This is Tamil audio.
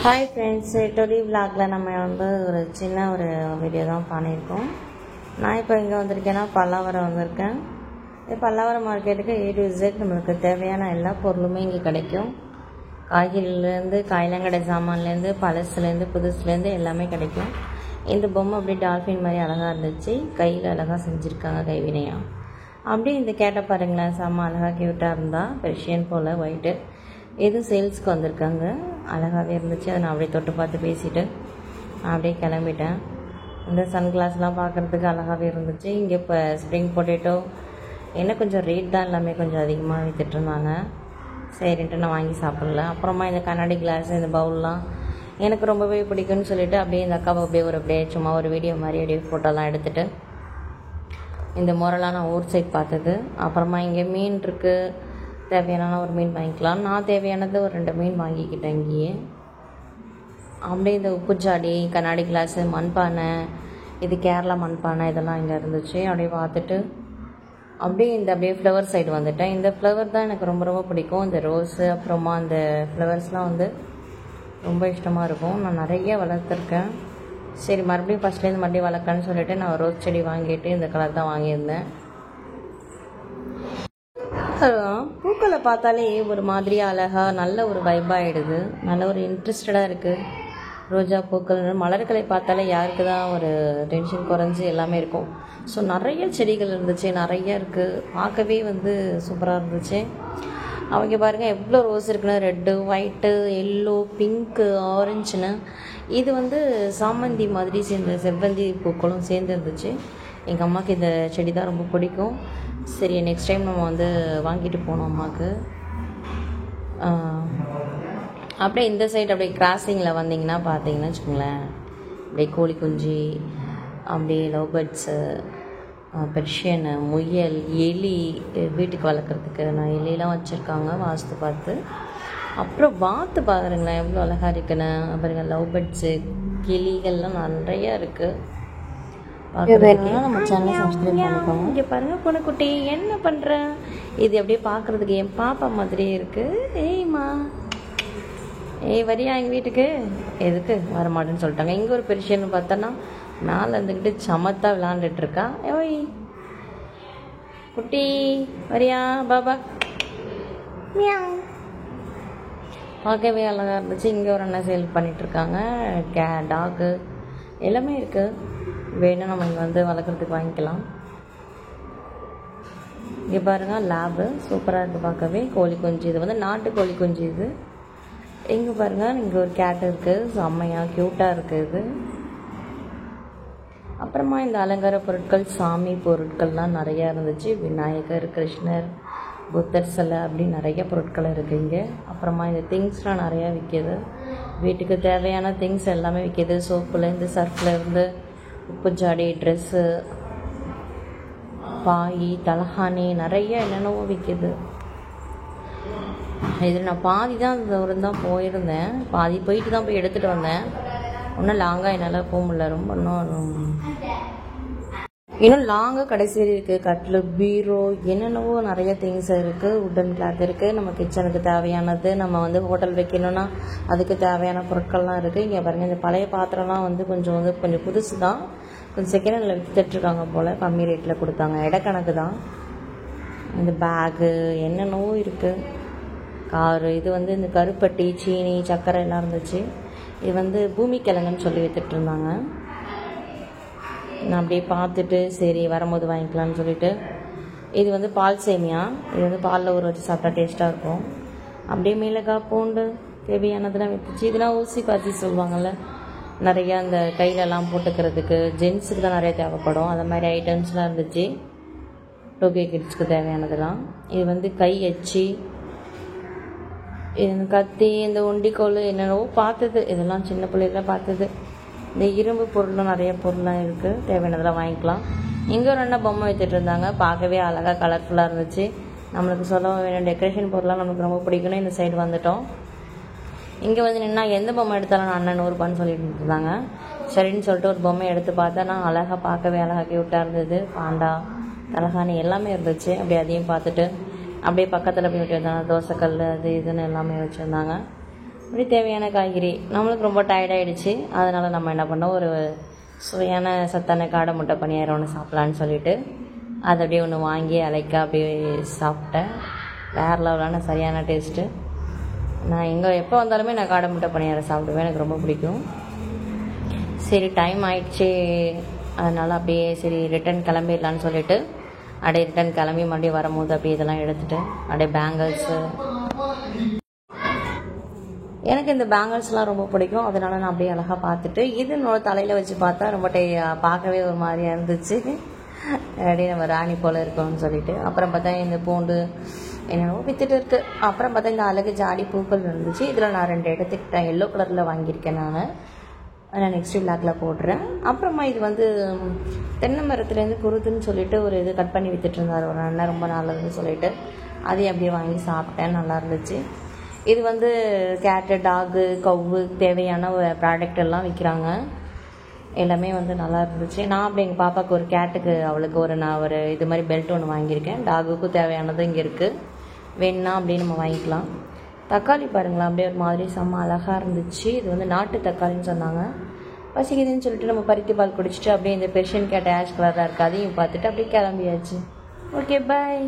ஹாய் ஃப்ரெண்ட்ஸ், டுடே விலாகில் நம்ம ஒரு சின்ன வீடியோ தான் பண்ணியிருக்கோம். நான் இப்போ இங்கே வந்திருக்கேன்னா பல்லாவரம் வந்திருக்கேன். பல்லாவரம் மார்க்கெட்டுக்கு A to Z நம்மளுக்கு தேவையான எல்லா பொருளுமே இங்கே கிடைக்கும். காய்கறிலேருந்து காய்லங்கடை சாமான்லேருந்து பழசுலேருந்து புதுசுலேருந்து எல்லாமே கிடைக்கும். இந்த பொம்மை அப்படியே டால்ஃபின் மாதிரி அழகாக இருந்துச்சு. கையில் அழகாக செஞ்சுருக்காங்க கைவினையாக. அப்படியே இந்த கேட்ட பாருங்களேன், செம்ம அழகாக க்யூட்டாக இருந்தால் பெர்ஷியன் போல் ஒயிட்டு. எதுவும் சேல்ஸ்க்கு வந்திருக்காங்க, அழகாகவே இருந்துச்சு. அதை நான் அப்படியே தொட்டு பார்த்து பேசிவிட்டு அப்படியே கிளம்பிட்டேன். இந்த சன்கிளாஸ்லாம் பார்க்குறதுக்கு அழகாகவே இருந்துச்சு. இங்கே இப்போ ஸ்ப்ரிங் பொட்டேட்டோ என்ன கொஞ்சம் ரேட் தான் எல்லாமே கொஞ்சம் அதிகமாக விற்றுட்ருந்தாங்க. சரின்ட்டு நான் வாங்கி சாப்பிடல. அப்புறமா இந்த கண்ணாடி கிளாஸ், இந்த பவுல்லாம் எனக்கு ரொம்பவே பிடிக்கும்னு சொல்லிவிட்டு அப்படியே இந்த அக்காவை அப்படியே சும்மா ஒரு வீடியோ மாதிரி அப்படியே ஃபோட்டோலாம் எடுத்துகிட்டு இந்த முறைலாம் நான் ஊர் சைட் பார்த்தது. அப்புறமா இங்கே மீன் இருக்குது, தேவையான ஒரு மீன் வாங்கிக்கலாம். நான் தேவையானது ஒரு 2 மீன் வாங்கிக்கிட்டேன் இங்கேயே. அப்படியே இந்த உப்பு ஜாடி, கண்ணாடி கிளாஸு, மண்பானை, இது கேரளா மண்பானை, இதெல்லாம் இங்கே இருந்துச்சு. அப்படியே பார்த்துட்டு அப்படியே ஃப்ளவர் சைடு வந்துட்டேன். இந்த ஃப்ளவர் தான் எனக்கு ரொம்ப ரொம்ப பிடிக்கும். இந்த ரோஸு அப்புறமா அந்த ஃப்ளவர்ஸ்லாம் ரொம்ப இஷ்டமாக இருக்கும். நான் நிறைய வளர்த்துருக்கேன். சரி, மறுபடியும் ஃபஸ்ட்லேருந்து மறுபடியும் வளர்க்கன்னு சொல்லிவிட்டு நான் ரோஸ் செடி வாங்கிட்டு இந்த கலர் தான் வாங்கியிருந்தேன். பூக்களை பார்த்தாலே ஒரு மாதிரி அழகாக நல்ல ஒரு வைப்பாகிடுது. நல்ல ஒரு இன்ட்ரெஸ்டடாக இருக்குது. ரோஜா பூக்கள், மலர்களை பார்த்தாலே யாருக்கு தான் ஒரு டென்ஷன் குறைஞ்சி எல்லாமே இருக்கும். ஸோ நிறைய செடிகள் இருந்துச்சு, நிறைய இருக்குது. பார்க்கவே சூப்பராக இருந்துச்சு. அவங்க பாருங்கள் எவ்வளோ ரோஸ் இருக்குன்னு, ரெட்டு, ஒயிட்டு, எல்லோ, பிங்க்கு, ஆரஞ்சுன்னு. இது சாமந்தி மாதிரி சேர்ந்த செவ்வந்தி பூக்களும் சேர்ந்து இருந்துச்சு. எங்கள் அம்மாவுக்கு இந்த செடி தான் ரொம்ப பிடிக்கும். சரி, நெக்ஸ்ட் டைம் நம்ம வாங்கிட்டு போனோம் அம்மாவுக்கு. அப்படியே இந்த சைடு அப்படியே கிராசிங்கில் வந்தீங்கன்னா பார்த்தீங்கன்னா வச்சுக்கோங்களேன், அப்படியே கோழி குஞ்சு, அப்படியே லவ் பேர்ட்ஸு, பெர்ஷியனு, முயல், எலி, வீட்டுக்கு வளர்க்குறதுக்கு நான் எலியெலாம் வச்சுருக்காங்க வாஸ்து பார்த்து. அப்புறம் வாத்து பாருங்களேன் எவ்வளோ அழகாக இருக்குன்னு. பாருங்க, லவ் பேர்ட்ஸு, கிளிகள்லாம் நிறையா இருக்குது. நம்ம சேனலை சப்ஸ்கிரைப் பண்ணிக்கோங்க. இங்கே பாருங்கள் பூனைக்குட்டி என்ன பண்ணுறேன். இது அப்படியே பார்க்குறதுக்கு என் பாப்பா மாதிரியே இருக்குது. ஏய்மா, வரியா எங்கள் வீட்டுக்கு? எதுக்கு வரமாட்டேன்னு சொல்லிட்டாங்க. இங்கே ஒரு பெர்ஷியன்னு பார்த்தோன்னா மேலே இருந்துக்கிட்டு சமத்தாக விளாண்டுட்ருக்கா. ஓய் குட்டி வரியா பாபா. பார்க்கவே அழகாக இருந்துச்சு. இங்கே ஒரு அண்ணன் சேல் பண்ணிகிட்ருக்காங்க. டாகு எல்லாமே இருக்குது. வேணும் நம்ம இங்கே வளர்க்குறதுக்கு வாங்கிக்கலாம். இங்கே பாருங்கள், லேபு சூப்பராக இருக்குது பார்க்கவே. கோழி குஞ்சு, இது நாட்டு கோழி குஞ்சு. இது இங்கே பாருங்கள், இங்கே ஒரு கேட் இருக்குது, செம்மையாக க்யூட்டாக இருக்குது இது. அப்புறமா இந்த அலங்கார பொருட்கள், சாமி பொருட்கள்லாம் நிறையா இருந்துச்சு. விநாயகர், கிருஷ்ணர், புத்தர் சிலை, அப்படி நிறைய பொருட்கள் இருக்குது இங்கே. அப்புறமா இந்த திங்ஸ்லாம் நிறையா விற்கிது. வீட்டுக்கு தேவையான திங்ஸ் எல்லாமே விற்கிது. சோப்புலேருந்து, சர்ஃப்லேருந்து, உப்பு ஜாடி, ட்ரெஸ்ஸு, பாய், தலஹானி, நிறைய என்னென்னவோ விற்கிது. இது நான் பாதி தான் தூரம் தான் போயிருந்தேன். பாதி போயிட்டு தான் போய் எடுத்துகிட்டு வந்தேன். இன்னும் லாங்காக என்னால் போக முடியல. ரொம்ப இன்னும் லாங்காக கடைசி இருக்குது. கட்டில், பீரோ, என்னென்னவோ நிறைய திங்ஸ் இருக்குது. உட்டன் கிளாத் இருக்குது. நம்ம கிச்சனுக்கு தேவையானது, நம்ம ஹோட்டல் வைக்கணும்னா அதுக்கு தேவையான பொருட்கள்லாம் இருக்குது. இங்கே பாருங்கள், இந்த பழைய பாத்திரம்லாம் கொஞ்சம் புதுசு தான். கொஞ்சம் செகண்ட் ஹேண்டில் விற்றுட்ருக்காங்க போல். கம்மி ரேட்டில் கொடுத்தாங்க. இடக்கணக்கு தான். இந்த பேகு என்னென்னவோ இருக்குது. காரு, இது இந்த கருப்பட்டி, சீனி, சர்க்கரை எல்லாம் இருந்துச்சு. இது பூமி கிழங்குன்னு சொல்லி விற்றுட்ருந்தாங்க. நான் அப்படியே பார்த்துட்டு சரி வரும்போது வாங்கிக்கலான்னு சொல்லிட்டு, இது பால் சேமியா. இது பாலில் ஊற வச்சு சாப்பிட்டா டேஸ்ட்டாக இருக்கும். அப்படியே மிளகாய், பூண்டு, தேவையானதெல்லாம் விற்றுச்சு. இதெல்லாம் ஊசி பாத்தி சொல்லுவாங்கள்ல, நிறையா அந்த கையிலலாம் போட்டுக்கிறதுக்கு, ஜென்ஸுக்கு தான் நிறைய தேவைப்படும். அந்த மாதிரி ஐட்டம்ஸ்லாம் இருந்துச்சு. 2K கிட்ஸ்க்கு தேவையானதெல்லாம். இது கை அச்சு, இது கத்தி, இந்த ஒண்டிக்கோல், என்னென்னவோ பார்த்தது. இதெல்லாம் சின்ன பிள்ளைகளாம் பார்த்தது. இந்த இரும்பு பொருளும் நிறைய பொருள்லாம் இருக்குது. தேவையானதெல்லாம் வாங்கிக்கலாம். இங்கே ஒரு அண்ணன் பொம்மை வைத்துட்டு இருந்தாங்க. பார்க்கவே அழகாக கலர்ஃபுல்லாக இருந்துச்சு. நம்மளுக்கு சொல்ல வேணும், டெக்கரேஷன் பொருள்லாம் நமக்கு ரொம்ப பிடிக்குன்னு இந்த சைடு வந்துட்டோம். இங்கே நின்னா எந்த பொம்மை எடுத்தாலும் அண்ணன் 100 ரூபான்னு சொல்லிட்டு இருந்தாங்க. சரின்னு சொல்லிட்டு ஒரு பொம்மை எடுத்து பார்த்தா நான் அழகாக பார்க்கவே அழகாக க்யூட்டாக இருந்தது. பாண்டா, தலகாணி எல்லாமே இருந்துச்சு. அப்படியே அதையும் பார்த்துட்டு அப்படியே பக்கத்தில் போய் வச்சுருந்தாங்க. தோசைக்கல், அது இதுன்னு எல்லாமே வச்சுருந்தாங்க. இப்படி தேவையான காய்கறி நம்மளுக்கு ரொம்ப டயர்டாயிடுச்சு. அதனால் நம்ம என்ன பண்ணோம், ஒரு சுவையான சத்தான காடை முட்டை பணியாரம் ஒன்று சாப்பிட்லான்னு சொல்லிட்டு அதை அப்படியே ஒன்று வாங்கி அலைக்கா அப்படியே சாப்பிட்டேன். வேறு லெவலான சரியான டேஸ்ட்டு. நான் எப்போ வந்தாலுமே நான் காடை முட்டை பணியாரம் சாப்பிடுவேன், எனக்கு ரொம்ப பிடிக்கும். சரி டைம் ஆயிடுச்சு, அதனால் அப்படியே சரி ரிட்டன் கிளம்பிடலான்னு சொல்லிட்டு அப்படியே ரிட்டன் கிளம்பி மறுபடியும் வரும்போது அப்படியே இதெல்லாம் எடுத்துகிட்டு அப்படியே பேங்கிள்ஸு, எனக்கு இந்த பேங்கிள்ஸ்லாம் ரொம்ப பிடிக்கும். அதனால நான் அப்படியே அழகாக பார்த்துட்டு இது என்னோட தலையில் வச்சு பார்த்தா ரொம்ப பார்க்கவே ஒரு மாதிரியாக இருந்துச்சு. அப்படியே நம்ம ராணி போல் இருக்கோம்னு சொல்லிட்டு அப்புறம் பார்த்தா இந்த பூண்டு என்னென்னவோ விற்றுட்டு இருக்குது. அப்புறம் பார்த்தா இந்த அழகு ஜாடி பூக்கள் இருந்துச்சு. இதில் நான் 2 எடுத்துக்கிட்டேன். எல்லோ கலரில் வாங்கியிருக்கேன். நான் நெக்ஸ்ட் விளாக்கில் போடுறேன். அப்புறமா இது வந்து தென்னை மரத்துலேருந்து குருத்துன்னு சொல்லிட்டு ஒரு இது கட் பண்ணி விற்றுட்டு இருந்தார் ஒரு அண்ணன், ரொம்ப நல்லதுன்னு சொல்லிட்டு அதையும் அப்படியே வாங்கி சாப்பிட்டேன், நல்லா இருந்துச்சு. இது வந்து கேட்டு, டாகு, கவ்வு தேவையான ஒரு ப்ராடக்ட் எல்லாம் விற்கிறாங்க. எல்லாமே வந்து நல்லா இருந்துச்சு. நான் அப்படி எங்கள் பாப்பாவுக்கு ஒரு கேட்டுக்கு அவளுக்கு நான் ஒரு இது மாதிரி பெல்ட் ஒன்று வாங்கியிருக்கேன். டாகுக்கும் தேவையானது இங்கே இருக்குது, வேணுன்னா அப்படியே நம்ம வாங்கிக்கலாம். தக்காளி பாருங்களா, அப்படியே ஒரு மாதிரி செம்ம அழகாக இருந்துச்சு. இது வந்து நாட்டு தக்காளின்னு சொன்னாங்க. பசிக்குதுன்னு சொல்லிட்டு நம்ம பருத்தி பால் குடிச்சிட்டு அப்படியே இந்த பெர்ஷியன் கேட் ஆஷ் கலராக இருக்குது அதையும் பார்த்துட்டு அப்படியே கிளம்பியாச்சு. Okay bye.